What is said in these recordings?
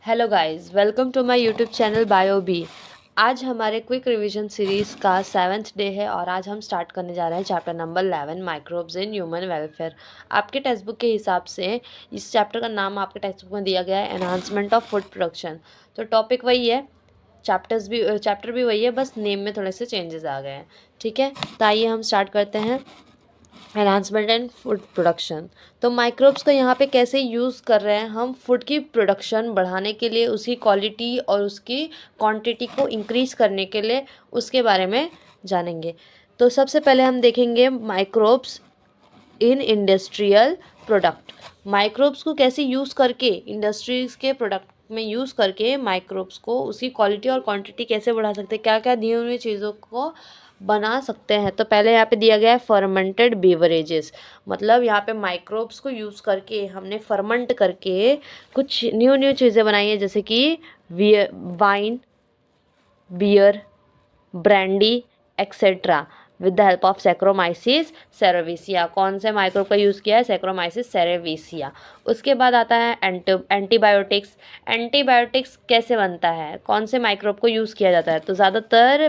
Hello guys, welcome to my YouTube channel बायोबी। आज हमारे क्विक रिवीजन सीरीज़ का 7th डे है और आज हम स्टार्ट करने जा रहे हैं chapter number 11 microbes in human welfare. आपके टेक्स्ट बुक के हिसाब से इस चैप्टर का नाम आपके टेक्स्ट बुक में दिया गया है एनहांसमेंट ऑफ फूड प्रोडक्शन। तो टॉपिक वही है, चैप्टर भी वही है, बस नेम में थोड़े से चेंजेस आ गए हैं। ठीक है, तो आइए हम स्टार्ट करते हैं। Enhancement and food production. तो माइक्रोब्स का यहाँ पे कैसे यूज़ कर रहे हैं हम फूड की प्रोडक्शन बढ़ाने के लिए, उसकी क्वालिटी और उसकी क्वांटिटी को इंक्रीज़ करने के लिए, उसके बारे में जानेंगे। तो सबसे पहले हम देखेंगे microbes in industrial product. Microbes को कैसे यूज़ करके इंडस्ट्रीज़ के प्रोडक्ट में यूज़ करके माइक्रोब्स को उसकी क्वालिटी और क्वांटिटी कैसे बढ़ा सकते हैं, क्या क्या दी हुई चीज़ों को बना सकते हैं। तो पहले यहाँ पे दिया गया है फर्मेंटेड बेवरेजेस, मतलब यहाँ पे माइक्रोब्स को यूज़ करके हमने फर्मेंट करके कुछ न्यू न्यू चीज़ें बनाई हैं, जैसे कि wine, beer, brandy etcetera with the help of Saccharomyces cerevisiae. कौन से माइक्रोब का यूज़ किया है? Saccharomyces cerevisiae. उसके बाद आता है एंटीबायोटिक्स। एंटीबायोटिक्स कैसे बनता है, कौन से माइक्रोब को यूज़ किया जाता है? तो ज़्यादातर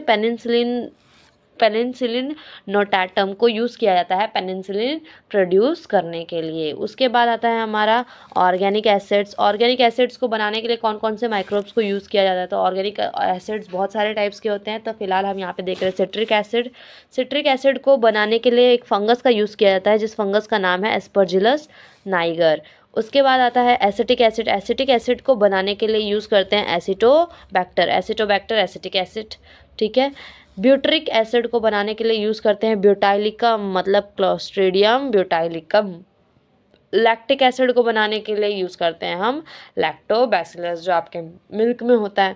पेनिसिलिन नोटाटम को यूज़ किया जाता है पेनिसिलिन प्रोड्यूस करने के लिए। उसके बाद आता है हमारा ऑर्गेनिक एसिड्स। ऑर्गेनिक एसिड्स को बनाने के लिए कौन कौन से माइक्रोब्स को यूज़ किया जाता है? तो ऑर्गेनिक एसिड्स बहुत सारे टाइप्स के होते हैं। तो फिलहाल हम यहाँ पे देख रहे हैं सिट्रिक एसिड। सिट्रिक एसिड को बनाने के लिए एक फंगस का यूज़ किया जाता है, जिस फंगस का नाम है एस्परजिलस नाइगर। उसके बाद आता है एसिटिक एसिड। एसिटिक एसिड को बनाने के लिए यूज़ करते हैं एसिटोबैक्टर एसिटिक एसिड। ठीक है, ब्यूटरिक एसिड को बनाने के लिए यूज़ करते हैं ब्यूटाइलिकम, मतलब क्लोस्ट्रीडियम ब्यूटाइलिकम। लैक्टिक एसिड को बनाने के लिए यूज़ करते हैं हम लैक्टोबैसिलस, जो आपके मिल्क में होता है।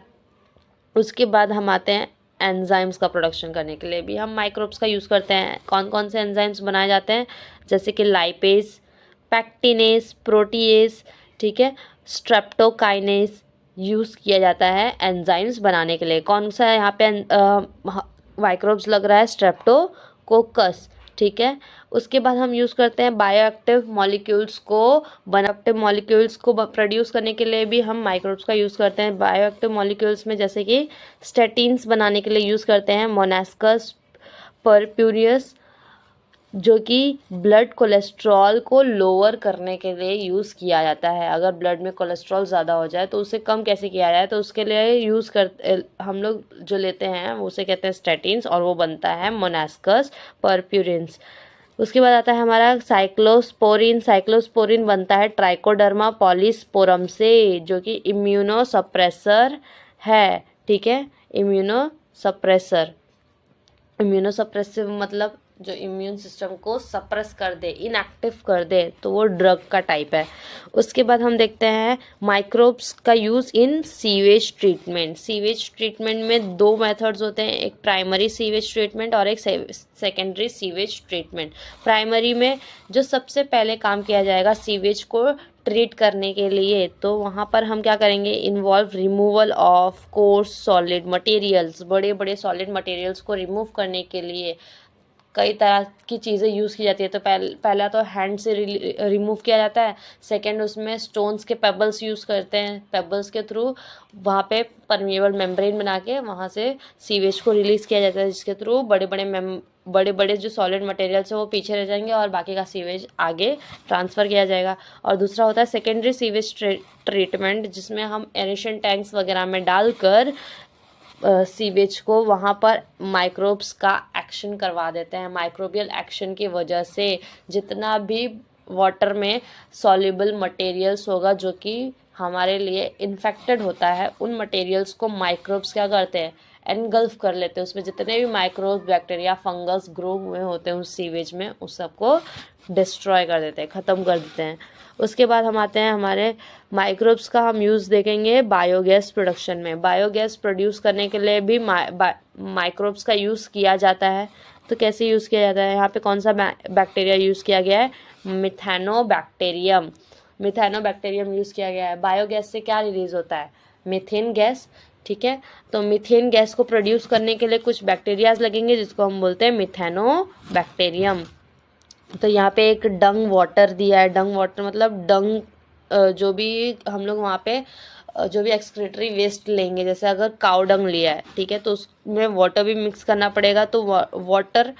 उसके बाद हम आते हैं एंजाइम्स का प्रोडक्शन करने के लिए भी हम माइक्रोब्स का यूज़ करते हैं। कौन कौन से एंजाइम्स बनाए जाते हैं? जैसे कि लाइपेज, पैक्टिनेस, प्रोटीएस, ठीक है, स्ट्रेप्टोकाइनेस यूज़ किया जाता है एंजाइम्स बनाने के लिए। कौन सा यहाँ पे माइक्रोब्स लग रहा है? स्ट्रेप्टोकोकस। ठीक है, उसके बाद हम यूज़ करते हैं बायोएक्टिव मॉलिक्यूल्स को प्रोड्यूस करने के लिए भी हम माइक्रोब्स का यूज़ करते हैं। बायोएक्टिव मॉलिक्यूल्स में जैसे कि स्टेटिन्स बनाने के लिए यूज़ करते हैं मोनास्कस परप्यूरियस, जो कि ब्लड कोलेस्ट्रॉल को लोअर करने के लिए यूज़ किया जाता है। अगर ब्लड में कोलेस्ट्रॉल ज़्यादा हो जाए तो उसे कम कैसे किया जाए, तो उसके लिए हम लोग जो लेते हैं उसे कहते हैं स्टेटिन्स, और वो बनता है मोनास्कस परप्यूरिन्स। उसके बाद आता है हमारा साइक्लोस्पोरिन। साइक्लोस्पोरिन बनता है ट्राइकोडर्मा पॉलीस्पोरम से, जो कि इम्यूनोसप्रेसर है। ठीक है, इम्यूनोसप्रेसिव मतलब जो इम्यून सिस्टम को सप्रेस कर दे, इनएक्टिव कर दे, तो वो ड्रग का टाइप है। उसके बाद हम देखते हैं माइक्रोब्स का use in sewage treatment. Sewage treatment में दो मेथड्स होते हैं, एक प्राइमरी सीवेज ट्रीटमेंट और एक सेकेंडरी सीवेज ट्रीटमेंट। प्राइमरी में जो सबसे पहले काम किया जाएगा सीवेज को ट्रीट करने के लिए, तो वहाँ पर हम क्या करेंगे? Involve removal of course solid materials. बड़े बड़े सॉलिड मटेरियल्स को रिमूव करने के लिए कई तरह की चीज़ें यूज़ की जाती है। तो पहला तो हैंड से रिमूव किया जाता है। सेकंड, उसमें स्टोन्स के पेबल्स यूज़ करते हैं। पेबल्स के थ्रू वहाँ पे परमिएबल मेम्ब्रेन बना के वहाँ से सीवेज को रिलीज़ किया जाता है, जिसके थ्रू बड़े बड़े जो सॉलिड मटेरियल्स है वो पीछे रह जाएंगे और बाकी का सीवेज आगे ट्रांसफ़र किया जाएगा। और दूसरा होता है सेकेंडरी सीवेज ट्रीटमेंट, जिसमें हम एरेशन टैंक्स वगैरह में डालकर सीवेज को वहाँ पर माइक्रोब्स का एक्शन करवा देते हैं। माइक्रोबियल एक्शन की वजह से जितना भी वाटर में सॉल्युबल मटेरियल्स होगा जो कि हमारे लिए इन्फेक्टेड होता है, उन मटेरियल्स को माइक्रोब्स क्या करते हैं? एनगल्फ कर लेते हैं। उसमें जितने भी माइक्रोब, बैक्टीरिया, फंगस ग्रो हुए होते हैं उस सीवेज में, उस सबको डिस्ट्रॉय कर देते हैं, ख़त्म कर देते हैं। उसके बाद हम आते हैं हमारे माइक्रोब्स का हम यूज़ देखेंगे बायोगैस प्रोडक्शन में। बायोगैस प्रोड्यूस करने के लिए भी माइक्रोब्स का यूज़ किया जाता है। तो कैसे यूज़ किया जाता है? यहाँ पे कौन सा बैक्टीरिया यूज़ किया गया है? मिथेनोबैक्टीरियम यूज़ किया गया है। बायोगैस से क्या रिलीज़ होता है? Methane gas. ठीक है, तो मीथेन गैस को प्रोड्यूस करने के लिए कुछ बैक्टीरियाज लगेंगे, जिसको हम बोलते हैं मिथेनोबैक्टीरियम। तो यहाँ पे एक डंग वाटर दिया है। डंग वाटर मतलब डंग जो भी हम लोग वहाँ पे जो भी एक्सक्रीटरी वेस्ट लेंगे, जैसे अगर काऊ डंग लिया है, ठीक है, तो उसमें वाटर भी मिक्स करना पड़ेगा। तो वाटर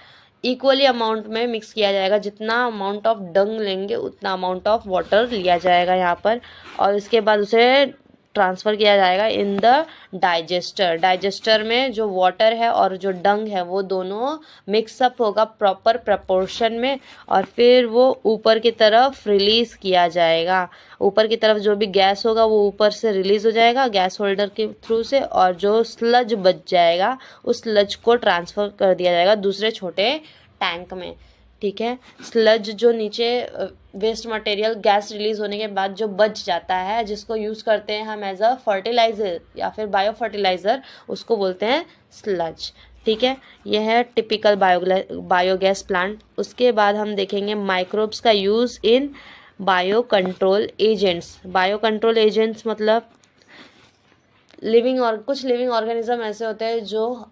इक्वली अमाउंट में मिक्स किया जाएगा, जितना अमाउंट ऑफ डंग लेंगे उतना अमाउंट ऑफ वाटर लिया जाएगा यहाँ पर। और इसके बाद उसे ट्रांसफ़र किया जाएगा इन द डाइजेस्टर। डाइजेस्टर में जो वाटर है और जो डंग है वो दोनों मिक्सअप होगा प्रॉपर प्रपोर्शन में, और फिर वो ऊपर की तरफ रिलीज़ किया जाएगा। ऊपर की तरफ जो भी गैस होगा वो ऊपर से रिलीज़ हो जाएगा गैस होल्डर के थ्रू से, और जो स्लज बच जाएगा उस स्लज को ट्रांसफ़र कर दिया जाएगा दूसरे छोटे टैंक में, ठीक है। स्लज जो नीचे वेस्ट मटेरियल गैस रिलीज होने के बाद जो बच जाता है, जिसको यूज़ करते हैं हम एज अ फर्टिलाइज़र या फिर बायो फर्टिलाइज़र, उसको बोलते हैं स्लज, ठीक है। यह है टिपिकल बायोगैस प्लांट। उसके बाद हम देखेंगे माइक्रोब्स का use in bio control agents. Bio control agents मतलब कुछ लिविंग ऑर्गेनिज्म ऐसे होते हैं जो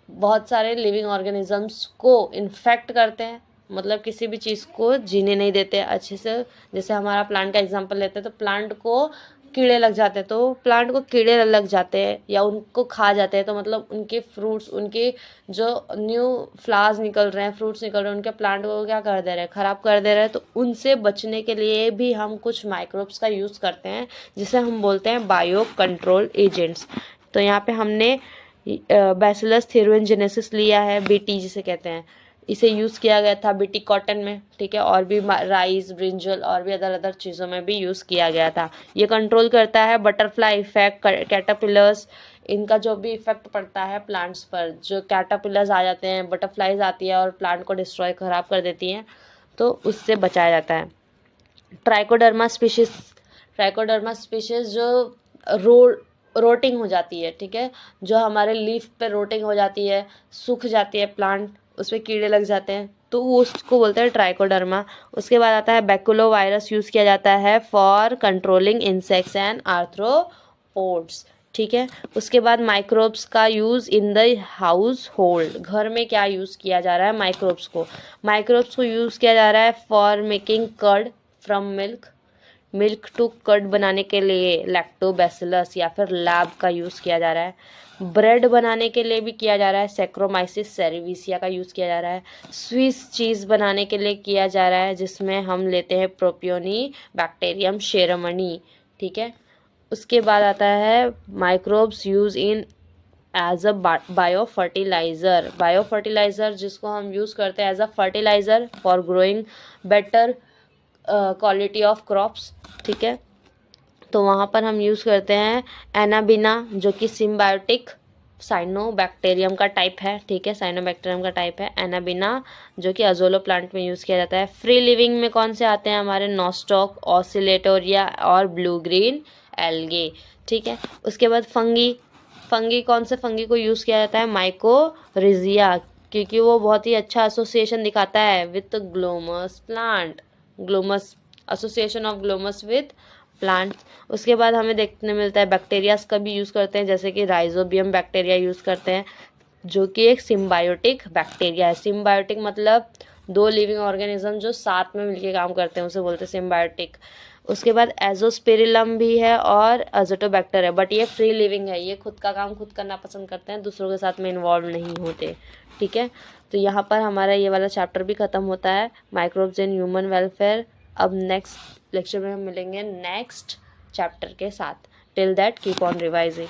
बहुत सारे लिविंग ऑर्गेनिजम्स को इन्फेक्ट करते हैं, मतलब किसी भी चीज़ को जीने नहीं देते अच्छे से। जैसे हमारा प्लांट का एग्जांपल लेते हैं, तो प्लांट को कीड़े लग जाते हैं, तो प्लांट को कीड़े लग जाते हैं या उनको खा जाते हैं, तो मतलब उनके फ्रूट्स, उनके जो न्यू फ्लावर्स निकल रहे हैं, फ्रूट्स निकल रहे हैं, उनके प्लांट को क्या कर दे रहे हैं, ख़राब कर दे रहे हैं। तो उनसे बचने के लिए भी हम कुछ माइक्रोब्स का यूज़ करते हैं, जिसे हम बोलते हैं बायो कंट्रोल एजेंट्स। तो यहाँ पे हमने बैसिलस थेरोजेनेसिस लिया है, बीटी जिसे कहते हैं, इसे यूज़ किया गया था बीटी कॉटन में, ठीक है, और भी राइस, ब्रिंजल और भी अदर अदर चीज़ों में भी यूज़ किया गया था। ये कंट्रोल करता है बटरफ्लाई इफेक्ट, कैटरपिलर्स, इनका जो भी इफेक्ट पड़ता है प्लांट्स पर, जो कैटरपिलर्स आ जाते हैं, बटरफ्लाइज आती है और प्लांट को डिस्ट्रॉय ख़राब कर देती हैं, तो उससे बचाया जाता है। ट्राइकोडर्मा स्पीशीज जो रोटिंग हो जाती है, ठीक है, जो हमारे लीफ पे रोटिंग हो जाती है, सूख जाती है प्लांट, उसमें कीड़े लग जाते हैं, तो वो उसको बोलते हैं ट्राइकोडर्मा। उसके बाद आता है बैकुलो वायरस, यूज़ किया जाता है for controlling insects and arthropods, ठीक है। उसके बाद माइक्रोब्स का use in the house hold, घर में क्या यूज़ किया जा रहा है माइक्रोब्स को यूज़ किया जा रहा है for making curd from milk to curd बनाने के लिए लैक्टोबैसिलस या फिर लैब का यूज़ किया जा रहा है। ब्रेड बनाने के लिए भी किया जा रहा है, सैक्रोमाइसिस सेरेविसिया का यूज़ किया जा रहा है। स्विस चीज़ बनाने के लिए किया जा रहा है, जिसमें हम लेते हैं प्रोपियोनी बैक्टीरियम शेरमनी, ठीक है। उसके बाद आता है microbes use in as a biofertiliser, जिसको हम यूज़ करते हैं as a fertiliser for growing better quality of crops, ठीक है। तो वहाँ पर हम यूज़ करते हैं एनाबिना, जो कि सिम्बायोटिक साइनोबैक्टीरियम का टाइप है, ठीक है, साइनोबैक्टीरियम का टाइप है एनाबिना, जो कि अजोलो प्लांट में यूज़ किया जाता है। फ्री लिविंग में कौन से आते हैं हमारे, नॉस्टॉक, ऑसिलेटोरिया और ब्लू ग्रीन एल्गे, ठीक है। उसके बाद फंगी कौन से फंगी को यूज़ किया जाता है, माइकोरिजिया, क्योंकि वो बहुत ही अच्छा एसोसिएशन दिखाता है with Glomus plant, Glomus, association of Glomus with plants. उसके बाद हमें देखने मिलता है बैक्टीरियाज का भी यूज़ करते हैं, जैसे कि राइजोबियम बैक्टीरिया यूज़ करते हैं, जो कि एक सिम्बायोटिक बैक्टीरिया है। सिम्बायोटिक मतलब दो लिविंग ऑर्गेनिज्म जो साथ में मिलकर काम करते हैं, उसे बोलते हैं सिम्बायोटिक। उसके बाद एजोस्पेरिलम भी है और अजोटोबैक्टर है, बट ये फ्री लिविंग है, ये खुद का काम खुद करना पसंद करते हैं, दूसरों के साथ में इन्वॉल्व नहीं होते, ठीक है। तो यहाँ पर हमारा ये वाला चैप्टर भी ख़त्म होता है, माइक्रोब्स इन ह्यूमन वेलफेयर। अब नेक्स्ट लेक्चर में हम मिलेंगे नेक्स्ट चैप्टर के साथ। Till that keep on revising.